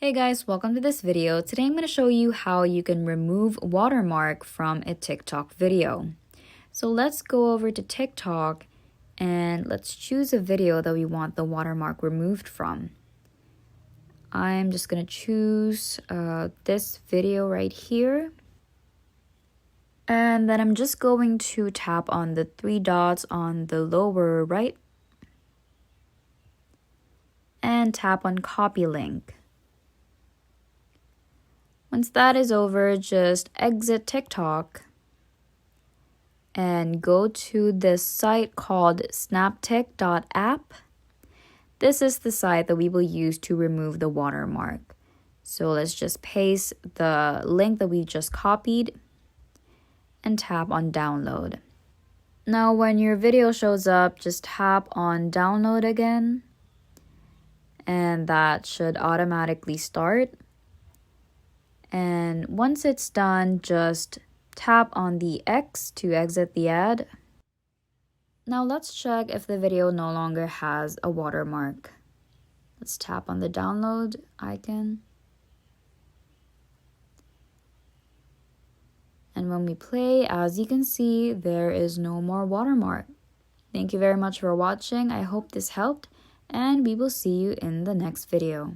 Hey guys, welcome to this video. Today I'm going to show you how you can remove watermark from a TikTok video. So let's go over to TikTok and let's choose a video that we want the watermark removed from. I'm just going to choose this video right here. And then I'm just going to tap on the three dots on the lower right and tap on copy link. Once that is over, just exit TikTok and go to this site called snaptic.app. This is the site that we will use to remove the watermark. So let's just paste the link that we just copied and tap on download. Now when your video shows up, just tap on download again and that should automatically start. And once it's done, just tap on the X to exit the ad. Now let's check if the video no longer has a watermark. Let's tap on the download icon. And when we play, as you can see, there is no more watermark. Thank you very much for watching. I hope this helped, and we will see you in the next video.